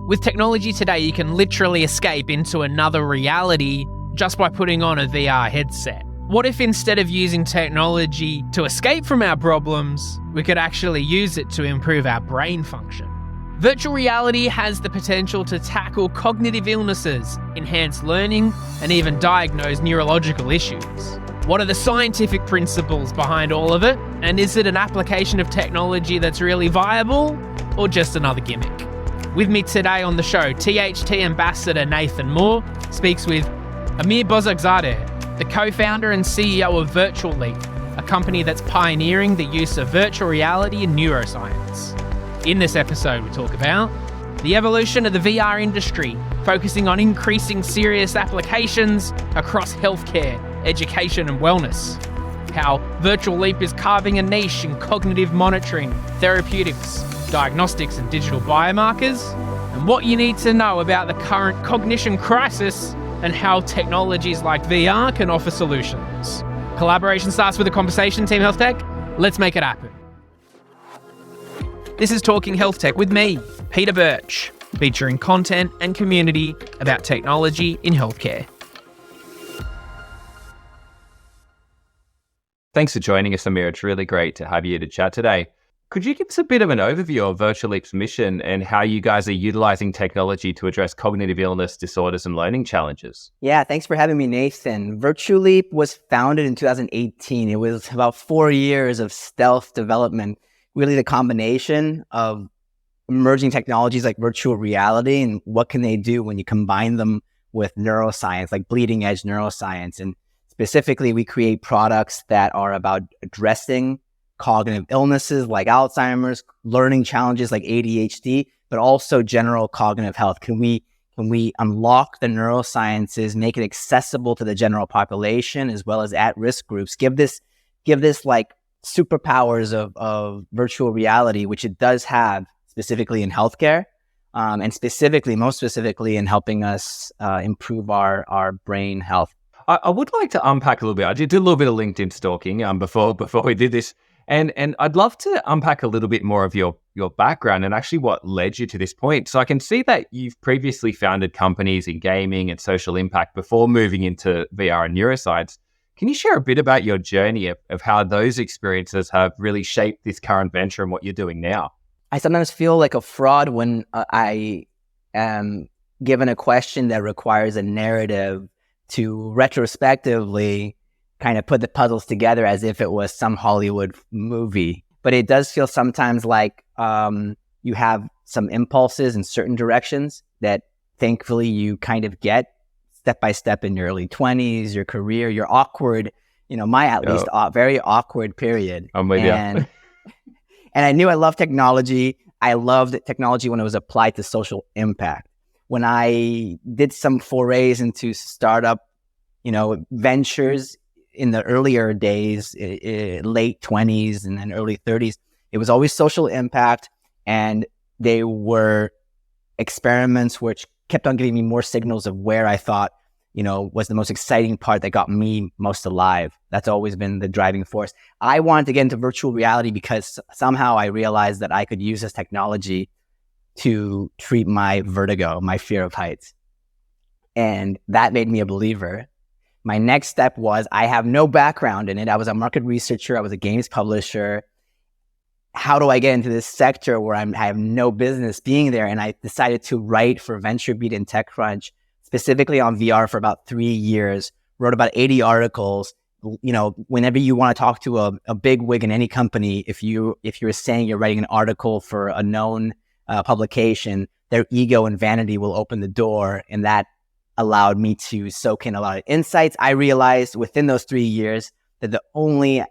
With technology today, you can literally escape into another reality just by putting on a VR headset. What if instead of using technology to escape from our problems, we could actually use it to improve our brain function? Virtual reality has the potential to tackle cognitive illnesses, enhance learning, and even diagnose neurological issues. What are the scientific principles behind all of it? And is it an application of technology that's really viable, or just another gimmick? With me today on the show, THT Ambassador Nathan Moore speaks with Amir Bozorgzadeh, the co-founder and CEO of Virtuleap, a company that's pioneering the use of virtual reality in neuroscience. In this episode, we talk about the evolution of the VR industry, focusing on increasing serious applications across healthcare, education, and wellness. How Virtuleap is carving a niche in cognitive monitoring, therapeutics, diagnostics, and digital biomarkers. And what you need to know about the current cognition crisis and how technologies like VR can offer solutions. Collaboration starts with a conversation, Team HealthTech. Let's make it happen. This is Talking HealthTech with me, Peter Birch, featuring content and community about technology in healthcare. Thanks for joining us, Amir. It's really great to have you to chat today. Could you give us a bit of an overview of Virtuleap's mission and how you guys are utilizing technology to address cognitive illness, disorders, and learning challenges? Yeah, thanks for having me, Nathan. Virtuleap was founded in 2018. It was about 4 years of stealth development, really the combination of emerging technologies like virtual reality and what can they do when you combine them with neuroscience, like bleeding edge neuroscience. And specifically, we create products that are about addressing cognitive illnesses like Alzheimer's, learning challenges like ADHD, but also general cognitive health. Can we unlock the neurosciences, make it accessible to the general population as well as at-risk groups, give this like superpowers of virtual reality, which it does have specifically in healthcare, and most specifically in helping us improve our brain health. I would like to unpack a little bit. I did a little bit of LinkedIn stalking before we did this, and I'd love to unpack a little bit more of your background and actually what led you to this point. So I can see that you've previously founded companies in gaming and social impact before moving into VR and neuroscience. Can you share a bit about your journey of how those experiences have really shaped this current venture and what you're doing now? I sometimes feel like a fraud when I am given a question that requires a narrative to retrospectively kind of put the puzzles together as if it was some Hollywood movie. But it does feel sometimes like you have some impulses in certain directions that thankfully you kind of get step by step in your early 20s, your career, your awkward, very awkward period. I'm with you. And I knew I loved technology. I loved technology when it was applied to social impact. When I did some forays into startup, ventures in the earlier days, late 20s and then early 30s, it was always social impact. And they were experiments which kept on giving me more signals of where I thought, was the most exciting part that got me most alive. That's always been the driving force. I wanted to get into virtual reality because somehow I realized that I could use this technology to treat my vertigo, my fear of heights. And that made me a believer. My next step was, I have no background in it. I was a market researcher. I was a games publisher. How do I get into this sector where I have no business being there? And I decided to write for VentureBeat and TechCrunch, specifically on VR for about 3 years, wrote about 80 articles. Whenever you want to talk to a big wig in any company, if you're saying you're writing an article for a known publication, their ego and vanity will open the door. And that allowed me to soak in a lot of insights. I realized within those 3 years that the only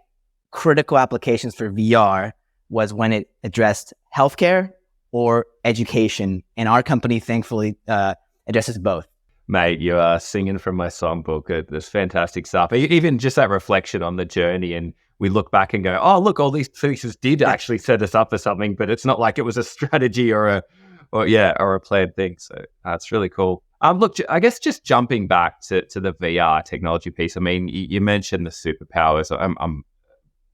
critical applications for VR was when it addressed healthcare or education. And our company, thankfully, addresses both. Mate, you are singing from my songbook. There's fantastic stuff. Even just that reflection on the journey, and we look back and go, oh, look, all these pieces did actually set us up for something, but it's not like it was a strategy or a planned thing. So it's really cool. Look, I guess just jumping back to the VR technology piece. I mean, you mentioned the superpowers. I'm a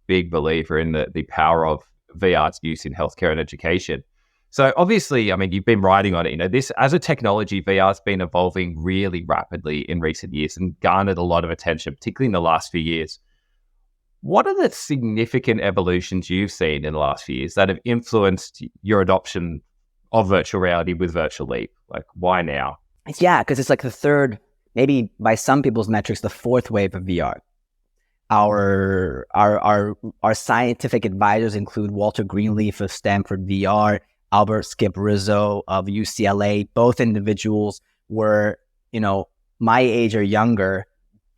big believer in the power of VR's use in healthcare and education. So obviously, I mean, you've been writing on it. This as a technology, VR has been evolving really rapidly in recent years and garnered a lot of attention, particularly in the last few years. What are the significant evolutions you've seen in the last few years that have influenced your adoption of virtual reality with Virtuleap? Like, why now? Yeah, because it's like the third, maybe by some people's metrics, the fourth wave of VR. Our scientific advisors include Walter Greenleaf of Stanford VR, Albert Skip Rizzo of UCLA. Both individuals were, my age or younger,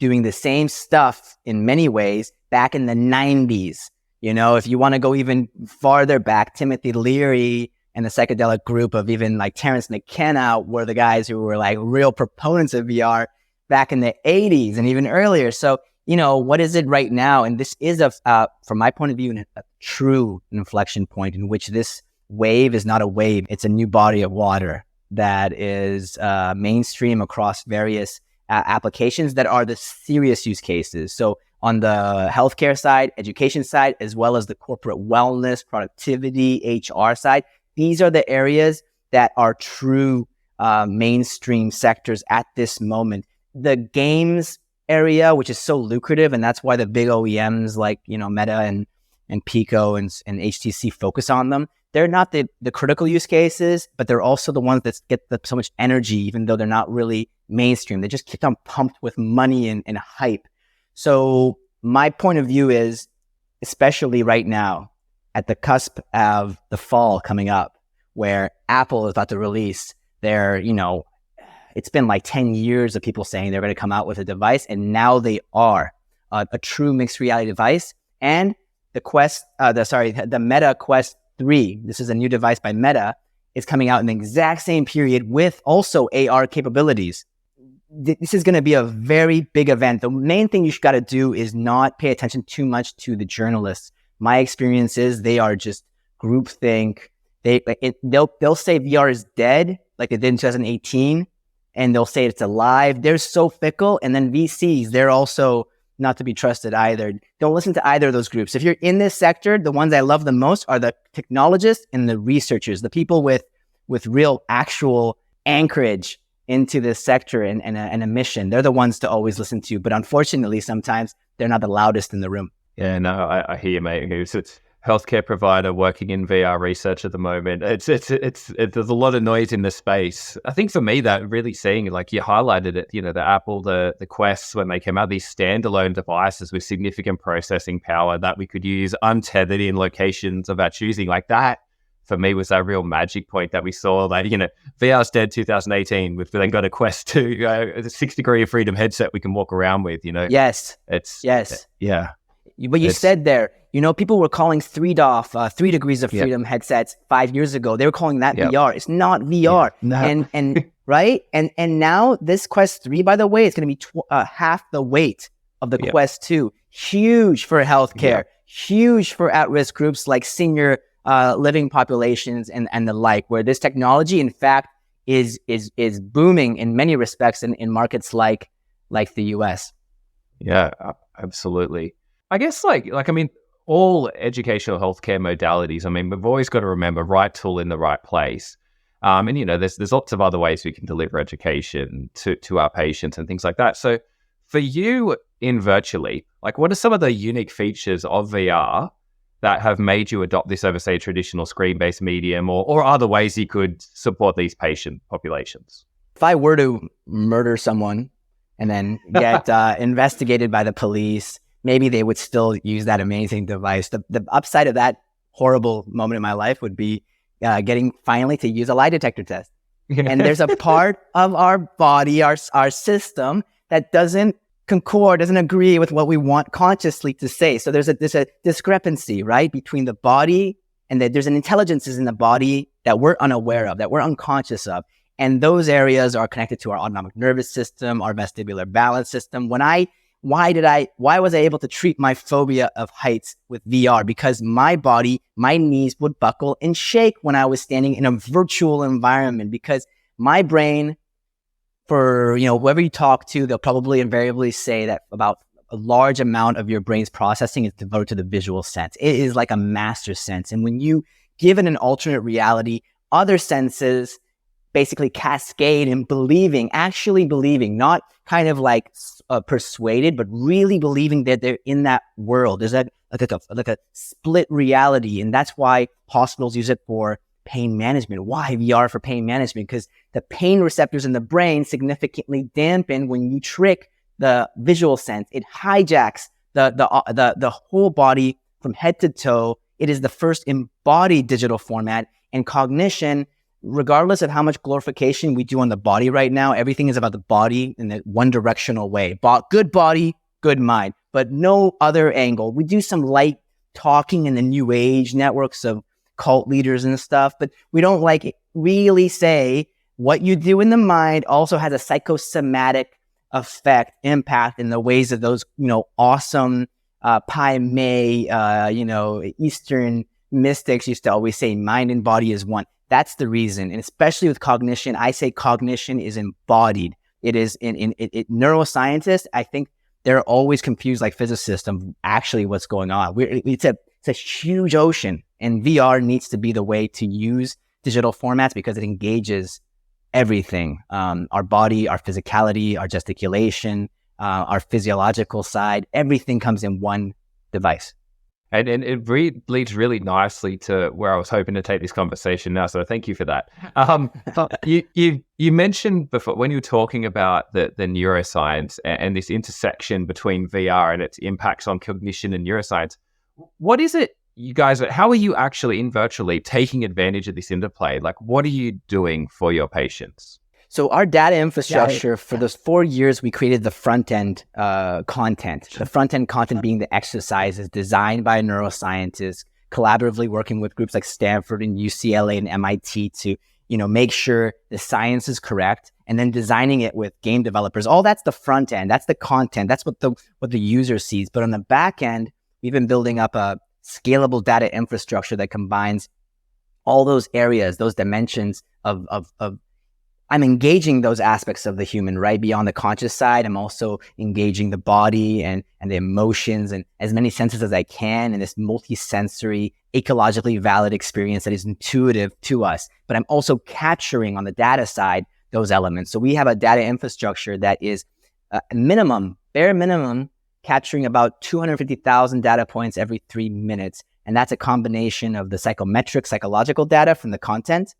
doing the same stuff in many ways back in the 90s. If you want to go even farther back, Timothy Leary and the psychedelic group of even like Terence McKenna were the guys who were like real proponents of VR back in the 80s and even earlier. So, what is it right now? And this is from my point of view, a true inflection point in which this wave is not a wave. It's a new body of water that is mainstream across various applications that are the serious use cases. So on the healthcare side, education side, as well as the corporate wellness, productivity, HR side, these are the areas that are true mainstream sectors at this moment. The games area, which is so lucrative, and that's why the big OEMs like Meta and Pico and HTC focus on them. They're not the critical use cases, but they're also the ones that get so much energy, even though they're not really mainstream. They just keep on pumped with money and hype. So my point of view is, especially right now, at the cusp of the fall coming up, where Apple is about to release their, it's been like 10 years of people saying they're going to come out with a device, and now they are a true mixed reality device. And the Meta Quest 3, this is a new device by Meta, is coming out in the exact same period with also AR capabilities. This is going to be a very big event. The main thing you got to do is not pay attention too much to the journalists. My experience is they are just groupthink. They'll say VR is dead, like they did in 2018, and they'll say it's alive. They're so fickle. And then VCs, they're also not to be trusted either. Don't listen to either of those groups. If you're in this sector, the ones I love the most are the technologists and the researchers, the people with real actual anchorage into this sector and a mission. They're the ones to always listen to. But unfortunately, sometimes they're not the loudest in the room. Yeah, no, I hear you, mate. It's a healthcare provider working in VR research at the moment. There's a lot of noise in the space. I think for me, that really seeing, like you highlighted it, the Apple, the Quests, when they came out, these standalone devices with significant processing power that we could use untethered in locations of our choosing, like that. For me, was that real magic point that we saw. Like, VR's dead 2018. We've then got a Quest 2, a 6 degree of freedom headset we can walk around with. Yes. Yeah. But you said there, people were calling 3DOF, 3 degrees of freedom headsets 5 years ago. They were calling that VR. It's not VR. Yeah. And right. And now this Quest 3, by the way, is going to be half the weight of the Quest 2. Huge for healthcare. Huge for at-risk groups like senior living populations and the like, where this technology, in fact, is booming in many respects in markets like the US. Yeah, absolutely. I guess all educational healthcare modalities, we've always got to remember right tool in the right place. And there's lots of other ways we can deliver education to our patients and things like that. So for you in Virtuleap, what are some of the unique features of VR that have made you adopt this over, say, traditional screen-based medium or other ways you could support these patient populations? If I were to murder someone and then get investigated by the police, maybe they would still use that amazing device. The upside of that horrible moment in my life would be getting finally to use a lie detector test. And there's a part of our body, our system, that doesn't agree with what we want consciously to say. So there's a discrepancy, right, between the body and there's an intelligences in the body that we're unaware of, that we're unconscious of. And those areas are connected to our autonomic nervous system, our vestibular balance system. Why was I able to treat my phobia of heights with VR? Because my body, my knees would buckle and shake when I was standing in a virtual environment, because my brain, for whoever you talk to, they'll probably invariably say that about a large amount of your brain's processing is devoted to the visual sense. It is like a master sense. And when you give it an alternate reality other senses basically cascade in believing, actually believing, not kind of like persuaded, but really believing that they're in that world. There's like a split reality. And that's why hospitals use it for pain management. Why VR for pain management? Because the pain receptors in the brain significantly dampen when you trick the visual sense. It hijacks the whole body from head to toe. It is the first embodied digital format. And cognition, regardless of how much glorification we do on the body right now, everything is about the body in a one-directional way. Good body, good mind, but no other angle. We do some light talking in the new age networks of cult leaders and stuff, but we don't like really say what you do in the mind also has a psychosomatic effect, impact in the ways of those, awesome Pai Mei, Eastern mystics used to always say mind and body is one. That's the reason. And especially with cognition, I say cognition is embodied. It is in neuroscientists, I think they're always confused like physicists of actually what's going on. It's a huge ocean, and VR needs to be the way to use digital formats because it engages everything. Our body, our physicality, our gesticulation, our physiological side, everything comes in one device. And it leads really nicely to where I was hoping to take this conversation now. So thank you for that. You mentioned before when you were talking about the neuroscience and this intersection between VR and its impacts on cognition and neuroscience. What is it, you guys? How are you actually in Virtuleap taking advantage of this interplay? Like, what are you doing for your patients? So our data infrastructure for those 4 years, we created the front-end content. The front-end content being the exercises designed by neuroscientists, collaboratively working with groups like Stanford and UCLA and MIT to, make sure the science is correct, and then designing it with game developers. All that's the front end. That's the content. That's what the user sees. But on the back end, we've been building up a scalable data infrastructure that combines all those areas, those dimensions of I'm engaging those aspects of the human, right? Beyond the conscious side, I'm also engaging the body and the emotions and as many senses as I can in this multi-sensory, ecologically valid experience that is intuitive to us. But I'm also capturing on the data side those elements. So we have a data infrastructure that is bare minimum, capturing about 250,000 data points every 3 minutes. And that's a combination of the psychological data from the content,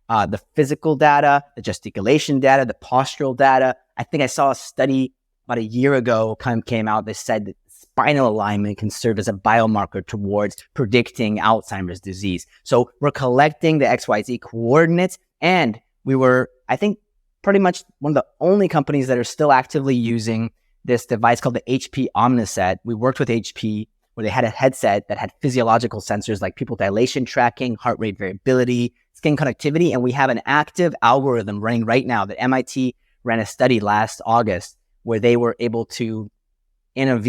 the physical data, the gesticulation data, the postural data. I think I saw a study about a year ago came out that said that spinal alignment can serve as a biomarker towards predicting Alzheimer's disease. So we're collecting the XYZ coordinates, and we were, I think, pretty much one of the only companies that are still actively using this device called the HP Omniset. We worked with HP where they had a headset that had physiological sensors like pupil dilation tracking, heart rate variability, skin conductivity, and we have an active algorithm running right now that MIT ran a study last August where they were able to, in our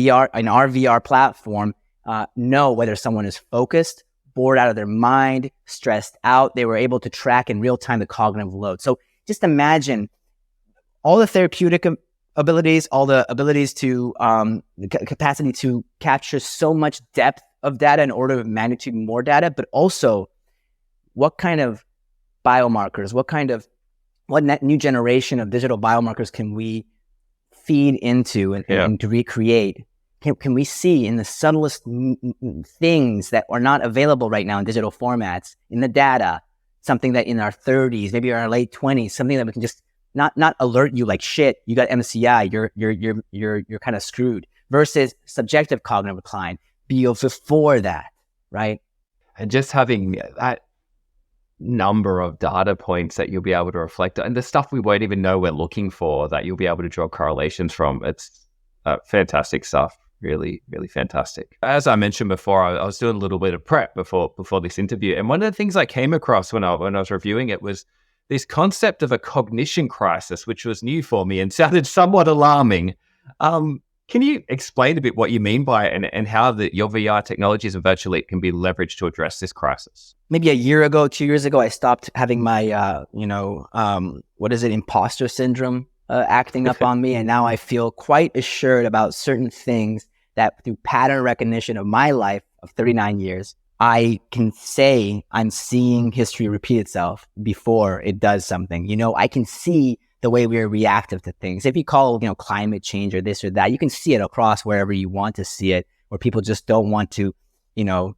VR platform, know whether someone is focused, bored out of their mind, stressed out. They were able to track in real time the cognitive load. So just imagine all the therapeutic abilities, all the abilities to, the capacity to capture so much depth of data in order of magnitude more data, but also what kind of biomarkers, what new generation of digital biomarkers can we feed into and to recreate? Can we see in the subtlest things that are not available right now in digital formats in the data, something that in our 30s, maybe our late 20s, something that we can just not alert you like shit, you got MCI, you're kind of screwed, versus subjective cognitive decline before that, right? And just having that number of data points that you'll be able to reflect on, and the stuff we won't even know we're looking for that you'll be able to draw correlations from. It's fantastic stuff. Really, really fantastic. As I mentioned before, I was doing a little bit of prep before this interview, and one of the things I came across when I was reviewing it was this concept of a cognition crisis, which was new for me and sounded somewhat alarming. Can you explain a bit what you mean by it and how your VR technologies and Virtuleap can be leveraged to address this crisis? Maybe a year ago, 2 years ago, I stopped having my, imposter syndrome acting up on me. And now I feel quite assured about certain things that through pattern recognition of my life of 39 years, I can say I'm seeing history repeat itself before it does something. I can see the way we're reactive to things. If you call, climate change or this or that, you can see it across wherever you want to see it, where people just don't want to,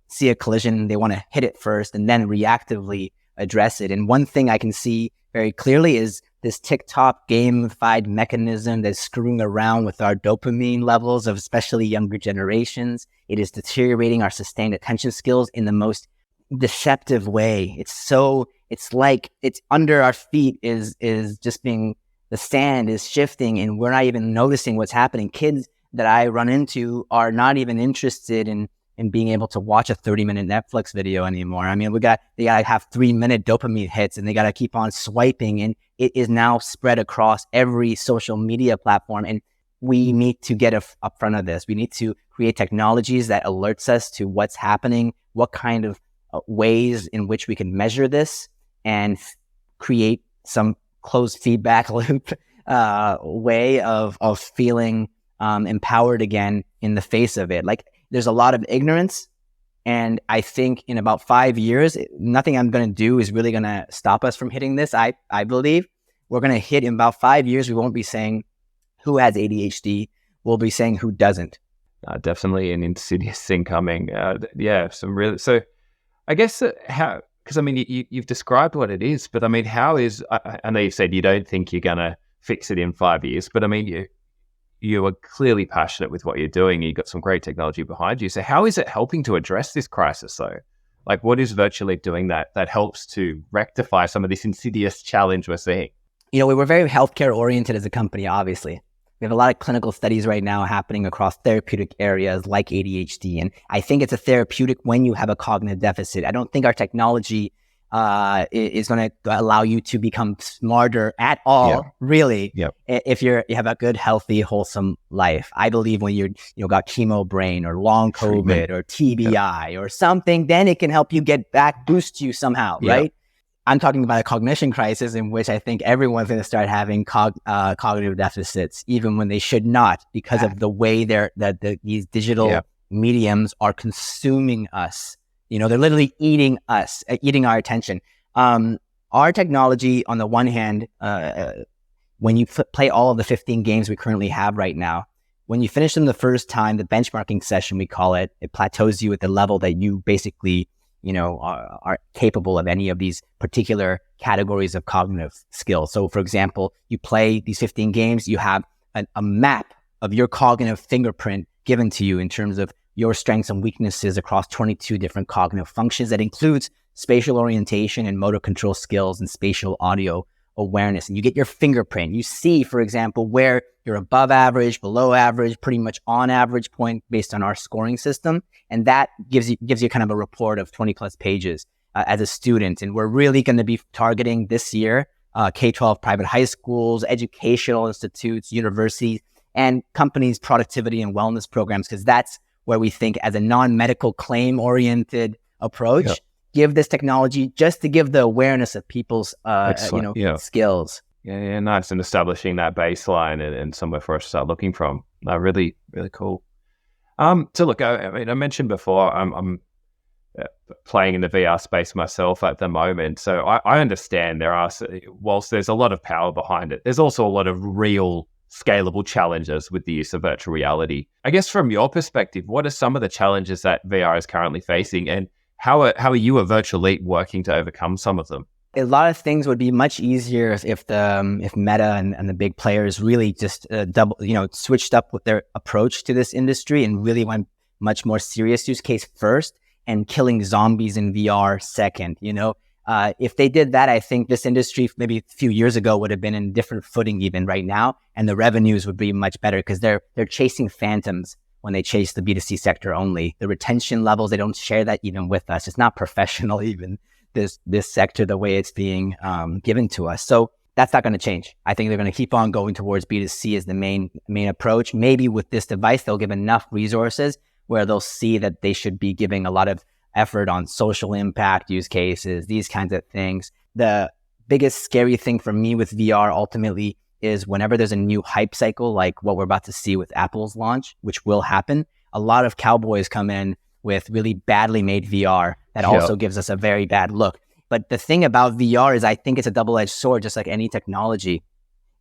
see a collision. They want to hit it first and then reactively address it. And one thing I can see very clearly is this TikTok gamified mechanism that's screwing around with our dopamine levels of especially younger generations. It is deteriorating our sustained attention skills in the most deceptive way. It's like it's under our feet is just being, the sand is shifting and we're not even noticing what's happening. Kids that I run into are not even interested in being able to watch a 30-minute Netflix video anymore. I mean, they gotta have 3-minute dopamine hits and they gotta keep on swiping, and it is now spread across every social media platform. And we need to get up front of this. We need to create technologies that alerts us to what's happening, what kind of ways in which we can measure this, and create some closed feedback loop way of feeling empowered again in the face of it. Like, there's a lot of ignorance, and I think in about 5 years, nothing I'm going to do is really going to stop us from hitting this. I believe we're going to hit in about 5 years. We won't be saying who has ADHD. We'll be saying who doesn't. Definitely an insidious thing coming. So I guess how, because I mean, you've described what it is, but I mean, how is, I know you said you don't think you're going to fix it in 5 years, but I mean, you are clearly passionate with what you're doing. You've got some great technology behind you. So how is it helping to address this crisis though? Like, what is Virtuleap doing that helps to rectify some of this insidious challenge we're seeing? We were very healthcare oriented as a company, obviously. We have a lot of clinical studies right now happening across therapeutic areas like ADHD. And I think it's a therapeutic when you have a cognitive deficit. I don't think our technology is going to allow you to become smarter at all, really. Yep. If you have a good, healthy, wholesome life. I believe when you're got chemo brain or long COVID or TBI or something, then it can help you boost you somehow, right? I'm talking about a cognition crisis in which I think everyone's going to start having cognitive deficits, even when they should not, because of the way these digital mediums are consuming us. They're literally eating us, eating our attention. Our technology, on the one hand, when you play all of the 15 games we currently have right now, when you finish them the first time, the benchmarking session, we call it, it plateaus you at the level that you basically, are capable of any of these particular categories of cognitive skills. So, for example, you play these 15 games, you have a map of your cognitive fingerprint given to you in terms of your strengths and weaknesses across 22 different cognitive functions. That includes spatial orientation and motor control skills and spatial audio awareness. And you get your fingerprint. You see, for example, where you're above average, below average, pretty much on average point based on our scoring system. And that gives you kind of a report of 20 plus pages as a student. And we're really going to be targeting this year K-12 private high schools, educational institutes, universities, and companies' productivity and wellness programs, because that's where we think, as a non-medical claim-oriented approach, give this technology just to give the awareness of people's skills. Yeah, nice. And establishing that baseline and somewhere for us to start looking from. Really, really cool. So look, I mean, I mentioned before, I'm playing in the VR space myself at the moment. So I understand whilst there's a lot of power behind it, there's also a lot of real scalable challenges with the use of virtual reality. I guess from your perspective, what are some of the challenges that VR is currently facing, and how are you at Virtuleap working to overcome some of them? A lot of things would be much easier if Meta and the big players really just switched up with their approach to this industry and really went much more serious use case first and killing zombies in VR second. If they did that, I think this industry maybe a few years ago would have been in different footing even right now, and the revenues would be much better because they're chasing phantoms when they chase the B2C sector only. The retention levels, they don't share that even with us. It's not professional even, this sector, the way it's being given to us. So that's not going to change. I think they're going to keep on going towards B2C as the main approach. Maybe with this device, they'll give enough resources where they'll see that they should be giving a lot of effort on social impact use cases, these kinds of things. The biggest scary thing for me with VR ultimately is whenever there's a new hype cycle, like what we're about to see with Apple's launch, which will happen, a lot of cowboys come in with really badly made VR that also gives us a very bad look. But the thing about VR is I think it's a double-edged sword, just like any technology.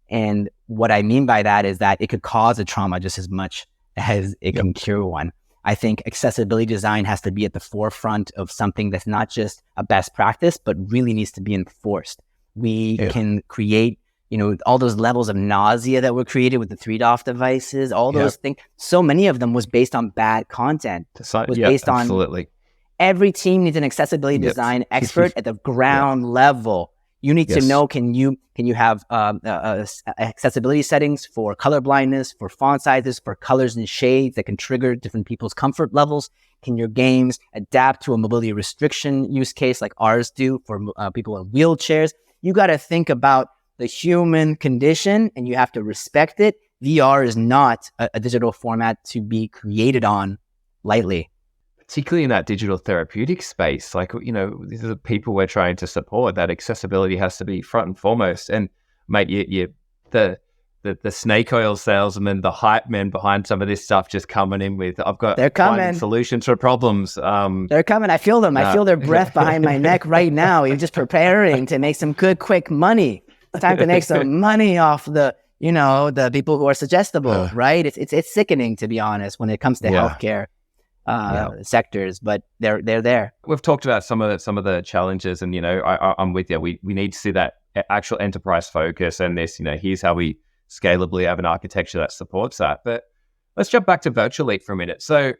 And what I mean by that is that it could cause a trauma just as much as it can cure one. I think accessibility design has to be at the forefront of something that's not just a best practice, but really needs to be enforced. We can create, all those levels of nausea that were created with the 3DOF devices, all those things. So many of them was based on bad content. Based on absolutely. Every team needs an accessibility design expert at the ground level. You need to know, can you have accessibility settings for color blindness, for font sizes, for colors and shades that can trigger different people's comfort levels? Can your games adapt to a mobility restriction use case like ours do for people in wheelchairs? You got to think about the human condition and you have to respect it. VR is not a digital format to be created on lightly. Particularly in that digital therapeutic space, like, these are the people we're trying to support. That accessibility has to be front and foremost. And mate, the snake oil salesman, the hype men behind some of this stuff just coming in with, they're coming solutions for problems. They're coming. I feel them. I feel their breath behind my neck right now. You're just preparing to make some good, quick money. It's time to make some money off the people who are suggestible, right? It's sickening, to be honest, when it comes to healthcare sectors, but they're there. We've talked about some of the challenges, and I'm with you. We need to see that actual enterprise focus, and this, here's how we scalably have an architecture that supports that. But let's jump back to Virtuleap for a minute. So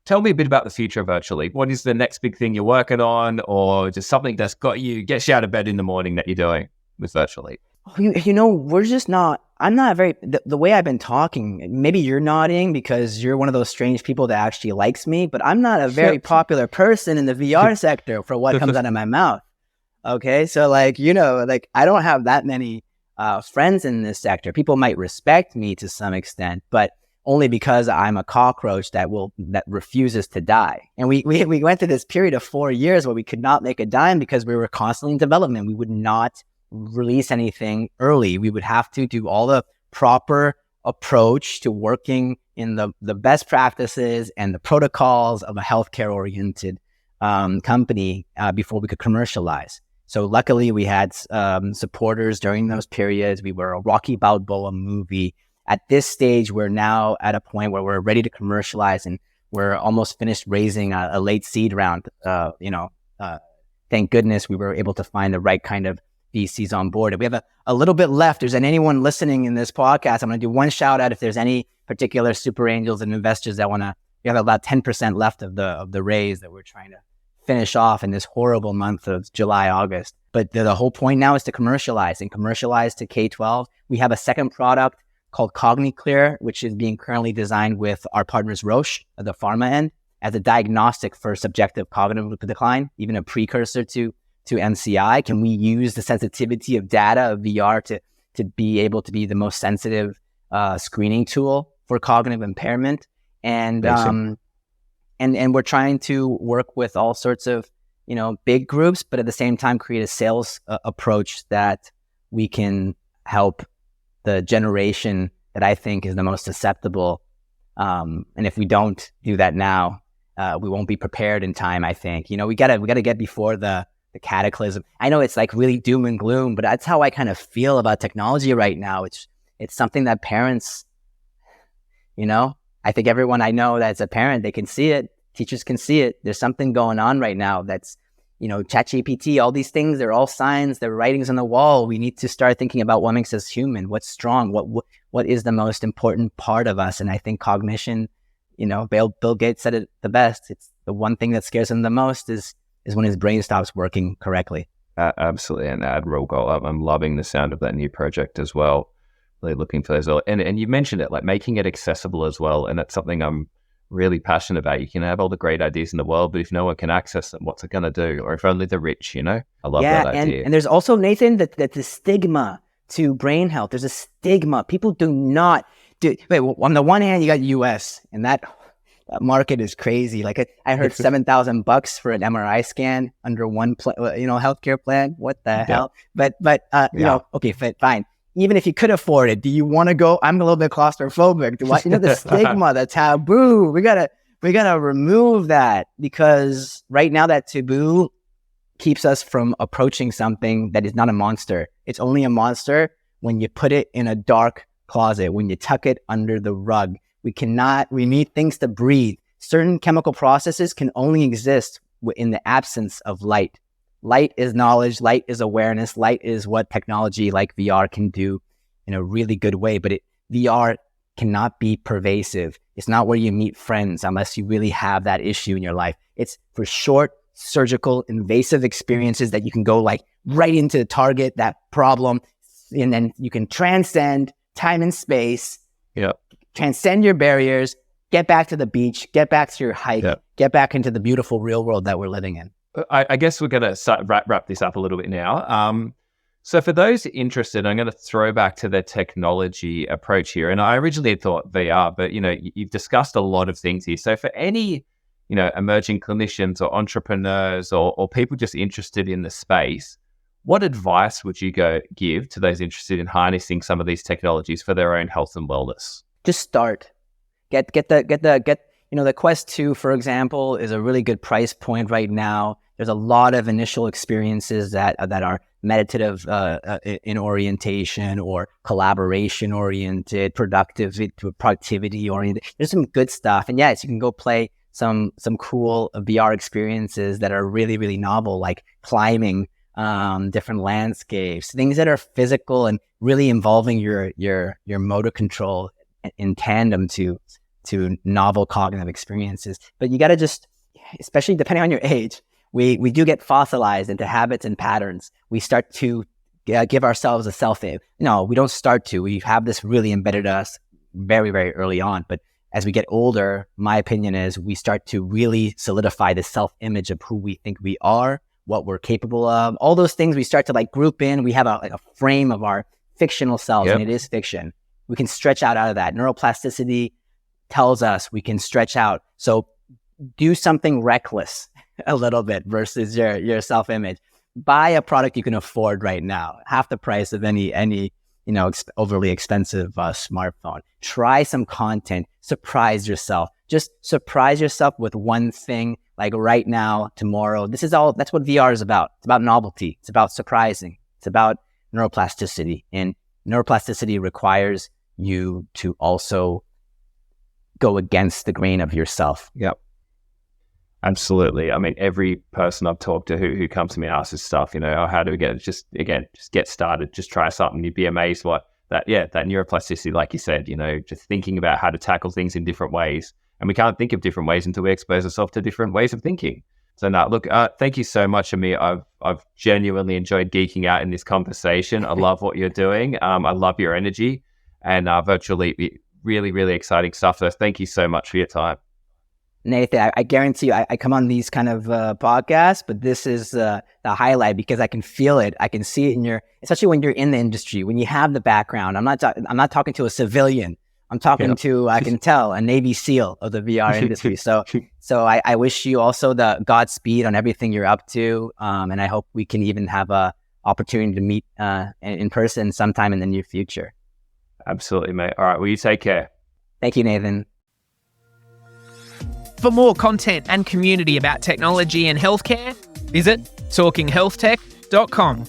tell me a bit about the future of Virtuleap. What is the next big thing you're working on, or just something that's gets you out of bed in the morning that you're doing with Virtuleap? We're just not, I'm not very, the way I've been talking, maybe you're nodding because you're one of those strange people that actually likes me, but I'm not a very popular person in the VR sector for what comes out of my mouth. Okay. So I don't have that many friends in this sector. People might respect me to some extent, but only because I'm a cockroach that refuses to die. And we went through this period of 4 years where we could not make a dime because we were constantly in development. We would not release anything early. We would have to do all the proper approach to working in the best practices and the protocols of a healthcare oriented company before we could commercialize. So luckily we had supporters during those periods. We were a Rocky Balboa movie. At this stage, we're now at a point where we're ready to commercialize, and we're almost finished raising a late seed round. Thank goodness we were able to find the right kind of VCs on board. And we have a little bit left. There's anyone listening in this podcast, I'm going to do one shout out if there's any particular super angels and investors that we have about 10% left of the raise that we're trying to finish off in this horrible month of July, August. But the whole point now is to commercialize to K-12. We have a second product called CogniClear, which is being currently designed with our partners Roche at the pharma end as a diagnostic for subjective cognitive decline, even a precursor to MCI. Can we use the sensitivity of data of VR to be able to be the most sensitive screening tool for cognitive impairment? And we're trying to work with all sorts of big groups, but at the same time create a sales approach that we can help the generation that I think is the most susceptible. And if we don't do that now, we won't be prepared in time. I think we gotta get before the cataclysm. I know it's like really doom and gloom, but that's how I kind of feel about technology right now. It's something that parents, I think everyone I know that's a parent, they can see it. Teachers can see it. There's something going on right now that's, ChatGPT, all these things, they're all signs, they're writings on the wall. We need to start thinking about what makes us human, what's strong, what is the most important part of us. And I think cognition, Bill Gates said it the best. It's the one thing that scares him the most is when his brain stops working correctly. Absolutely an admirable goal. I'm loving the sound of that new project as well. Really looking for those. And you mentioned it, like making it accessible as well. And that's something I'm really passionate about. You can have all the great ideas in the world, but if no one can access them, what's it going to do? Or if only the rich, I love that idea. And there's also, Nathan, that the stigma to brain health. There's a stigma. People do not do. Wait, well, on the one hand, you got US, and that market is crazy. Like I heard $7,000 for an MRI scan under one healthcare plan. What the hell? But okay, fine. Even if you could afford it, do you want to go? I'm a little bit claustrophobic. The stigma, the taboo. We gotta We got to remove that, because right now that taboo keeps us from approaching something that is not a monster. It's only a monster when you put it in a dark closet, when you tuck it under the rug. We need things to breathe. Certain chemical processes can only exist in the absence of light. Light is knowledge, light is awareness, light is what technology like VR can do in a really good way. But VR cannot be pervasive. It's not where you meet friends unless you really have that issue in your life. It's for short, surgical, invasive experiences that you can go like right into the target, that problem, and then you can transcend time and space, transcend your barriers, get back to the beach, get back to your hike, get back into the beautiful real world that we're living in. I guess we're going to wrap this up a little bit now. So for those interested, I'm going to throw back to the technology approach here. And I originally thought VR, but you've discussed a lot of things here. So for any emerging clinicians or entrepreneurs or people just interested in the space, what advice would you give to those interested in harnessing some of these technologies for their own health and wellness? Just start. Get the Quest 2, for example, is a really good price point right now. There's a lot of initial experiences that are meditative in orientation or collaboration oriented, productivity oriented. There's some good stuff. And yes, you can go play some cool VR experiences that are really, really novel, like climbing different landscapes, things that are physical and really involving your motor control in tandem to novel cognitive experiences. But you got to just, especially depending on your age, we do get fossilized into habits and patterns. We start to give ourselves a self-image. No, we don't start to. We have this really embedded us very, very early on. But as we get older, my opinion is we start to really solidify the self-image of who we think we are, what we're capable of. All those things we start to like group in. We have a frame of our fictional selves, and it is fiction. We can stretch out of that. Neuroplasticity tells us we can stretch out. So do something reckless a little bit versus your self-image. Buy a product you can afford right now, half the price of any overly expensive smartphone. Try some content. Surprise yourself. Just surprise yourself with one thing, like right now, tomorrow. That's what VR is about. It's about novelty. It's about surprising. It's about neuroplasticity. And neuroplasticity requires you to also go against the grain of yourself. Yep. Absolutely. I mean, every person I've talked to who comes to me and asks this stuff, how do we just get started, just try something. You'd be amazed that neuroplasticity, like you said, just thinking about how to tackle things in different ways. And we can't think of different ways until we expose ourselves to different ways of thinking. So now, look, thank you so much, Amir. I've genuinely enjoyed geeking out in this conversation. I love what you're doing. I love your energy, and Virtuleap, really, really exciting stuff. So thank you so much for your time. Nathan, I guarantee you, I come on these kind of podcasts, but this is the highlight because I can feel it. I can see it especially when you're in the industry, when you have the background. I'm not talking to a civilian. I'm talking to, I can tell, a Navy SEAL of the VR industry. So I wish you also the Godspeed on everything you're up to. And I hope we can even have a opportunity to meet in person sometime in the near future. Absolutely, mate. All right. Well, you take care. Thank you, Nathan. For more content and community about technology and healthcare, visit talkinghealthtech.com.